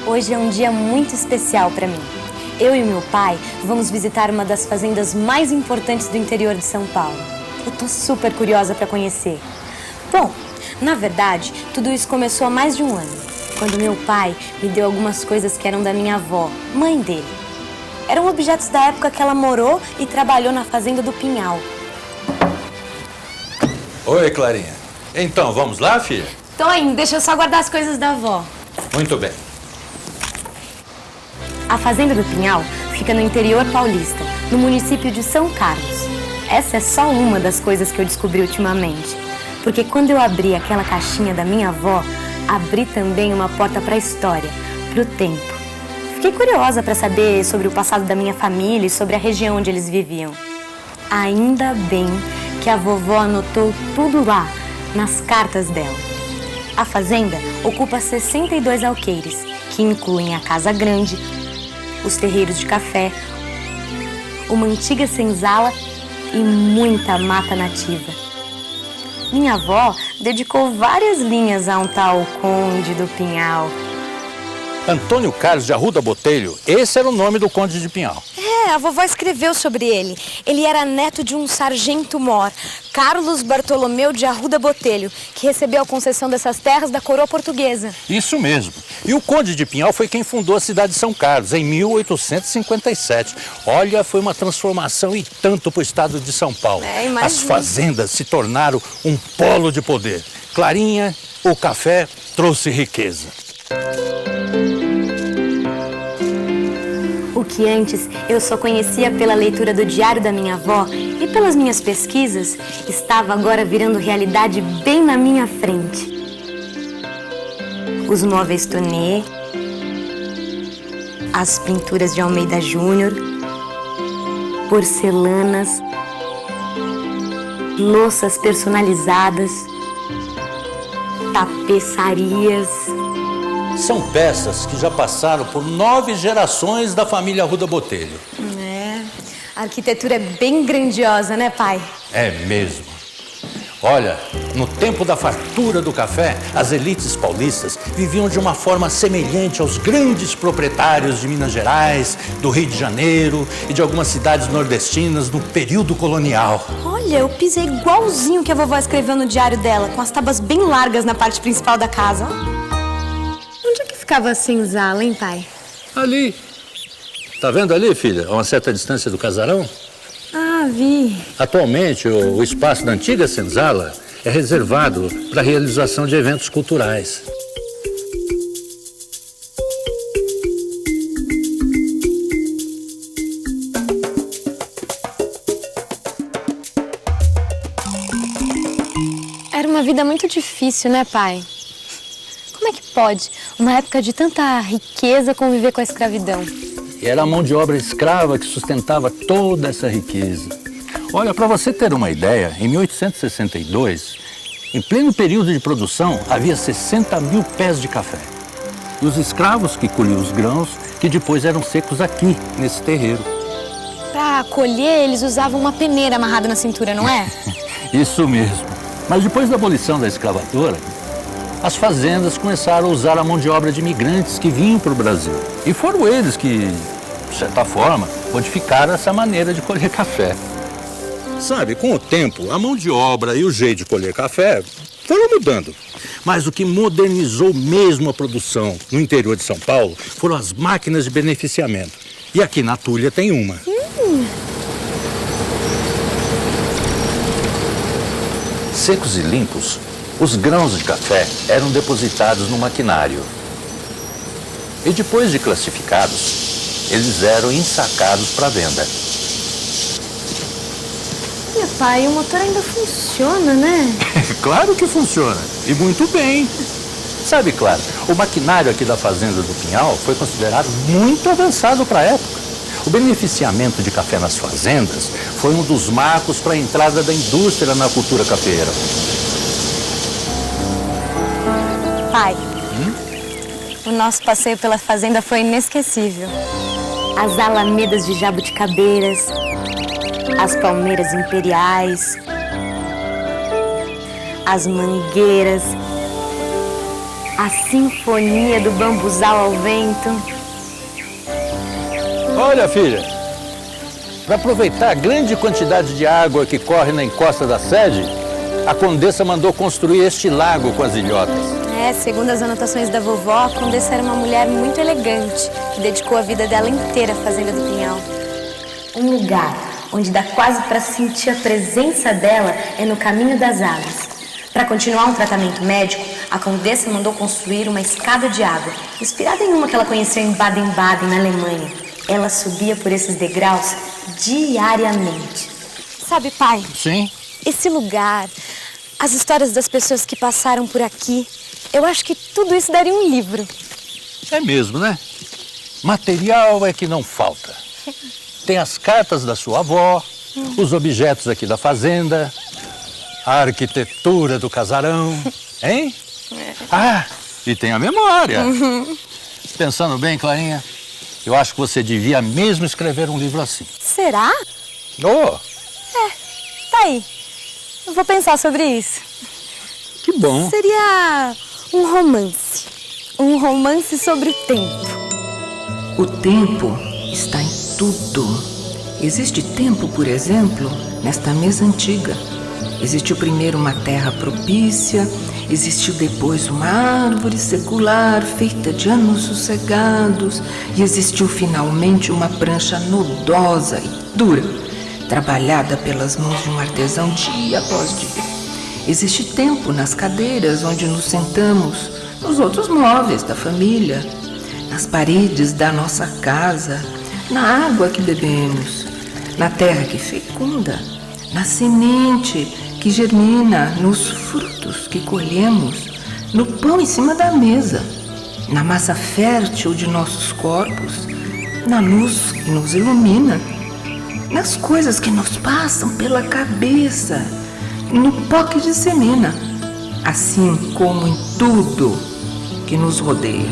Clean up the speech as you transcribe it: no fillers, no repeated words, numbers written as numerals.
Hoje é um dia muito especial para mim. Eu e meu pai vamos visitar uma das fazendas mais importantes do interior de São Paulo. Eu tô super curiosa para conhecer. Bom, na verdade, tudo isso começou há mais de um ano, quando meu pai me deu algumas coisas que eram da minha avó, mãe dele. Eram objetos da época que ela morou e trabalhou na fazenda do Pinhal. Oi, Clarinha. Então, vamos lá, filha? Tô indo, deixa eu só guardar as coisas da avó. Muito bem. A fazenda do Pinhal fica no interior paulista, no município de São Carlos. Essa é só uma das coisas que eu descobri ultimamente. Porque quando eu abri aquela caixinha da minha avó, abri também uma porta para a história, para o tempo. Fiquei curiosa para saber sobre o passado da minha família e sobre a região onde eles viviam. Ainda bem que a vovó anotou tudo lá, nas cartas dela. A fazenda ocupa 62 alqueires, que incluem a casa grande, os terreiros de café, uma antiga senzala e muita mata nativa. Minha avó dedicou várias linhas a um tal Conde do Pinhal. Antônio Carlos de Arruda Botelho, esse era o nome do Conde de Pinhal. A vovó escreveu sobre ele. Ele era neto de um sargento-mor, Carlos Bartolomeu de Arruda Botelho, que recebeu a concessão dessas terras da coroa portuguesa. Isso mesmo. E o Conde de Pinhal foi quem fundou a cidade de São Carlos, em 1857. Olha, foi uma transformação e tanto para o estado de São Paulo. As fazendas se tornaram um polo de poder. Clarinha, o café trouxe riqueza. O que antes eu só conhecia pela leitura do diário da minha avó e pelas minhas pesquisas, estava agora virando realidade bem na minha frente. Os móveis Tonê, as pinturas de Almeida Júnior, porcelanas, louças personalizadas, tapeçarias. São peças que já passaram por 9 gerações da família Arruda Botelho. A arquitetura é bem grandiosa, né, pai? É mesmo. Olha, no tempo da fartura do café, as elites paulistas viviam de uma forma semelhante aos grandes proprietários de Minas Gerais, do Rio de Janeiro e de algumas cidades nordestinas no período colonial. Olha, eu pisei igualzinho que a vovó escreveu no diário dela, com as tábuas bem largas na parte principal da casa. Onde é que ficava a senzala, hein, pai? Ali. Tá vendo ali, filha? A uma certa distância do casarão? Ah, vi. Atualmente, o espaço da antiga senzala é reservado para a realização de eventos culturais. Era uma vida muito difícil, né, pai? Como é que pode, numa época de tanta riqueza, conviver com a escravidão? E era a mão de obra escrava que sustentava toda essa riqueza. Olha, para você ter uma ideia, em 1862, em pleno período de produção, havia 60 mil pés de café. E os escravos que colhiam os grãos, que depois eram secos aqui, nesse terreiro. Para colher, eles usavam uma peneira amarrada na cintura, não é? Isso mesmo. Mas depois da abolição da escravatura, as fazendas começaram a usar a mão de obra de imigrantes que vinham para o Brasil. E foram eles que, de certa forma, modificaram essa maneira de colher café. Sabe, com o tempo, a mão de obra e o jeito de colher café foram mudando. Mas o que modernizou mesmo a produção no interior de São Paulo foram as máquinas de beneficiamento. E aqui na Tulha tem uma. Secos e limpos, os grãos de café eram depositados no maquinário. E depois de classificados, eles eram ensacados para venda. Meu pai, o motor ainda funciona, né? Claro que funciona, e muito bem. Sabe, Clara, o maquinário aqui da fazenda do Pinhal foi considerado muito avançado para a época. O beneficiamento de café nas fazendas foi um dos marcos para a entrada da indústria na cultura cafeeira. Pai, o nosso passeio pela fazenda foi inesquecível. As alamedas de jabuticabeiras, as palmeiras imperiais, as mangueiras, A sinfonia do bambuzal ao vento. Olha, filha, para aproveitar a grande quantidade de água que corre na encosta da sede, a Condessa mandou construir este lago com as ilhotas. Segundo as anotações da vovó, a Condessa era uma mulher muito elegante, que dedicou a vida dela inteira à Fazenda do Pinhal. Um lugar onde dá quase para sentir a presença dela é no Caminho das Águas. Para continuar um tratamento médico, a Condessa mandou construir uma escada de água, inspirada em uma que ela conheceu em Baden-Baden, na Alemanha. Ela subia por esses degraus diariamente. Sabe, pai? Sim? Esse lugar, as histórias das pessoas que passaram por aqui, eu acho que tudo isso daria um livro. É mesmo, né? Material é que não falta. Tem as cartas da sua avó, os objetos aqui da fazenda, a arquitetura do casarão, hein? Ah, e tem a memória. Pensando bem, Clarinha, eu acho que você devia mesmo escrever um livro assim. Será? Oh! Tá aí. Eu vou pensar sobre isso. Que bom. Seria um romance. Um romance sobre o tempo. O tempo está em tudo. Existe tempo, por exemplo, nesta mesa antiga. Existiu primeiro uma terra propícia, existiu depois uma árvore secular feita de anos sossegados e existiu finalmente uma prancha nodosa e dura, trabalhada pelas mãos de um artesão dia após dia. Existe tempo nas cadeiras onde nos sentamos, nos outros móveis da família, nas paredes da nossa casa, na água que bebemos, na terra que fecunda, na semente que germina, nos frutos que colhemos, no pão em cima da mesa, na massa fértil de nossos corpos, na luz que nos ilumina, nas coisas que nos passam pela cabeça, no pó que dissemina, assim como em tudo que nos rodeia.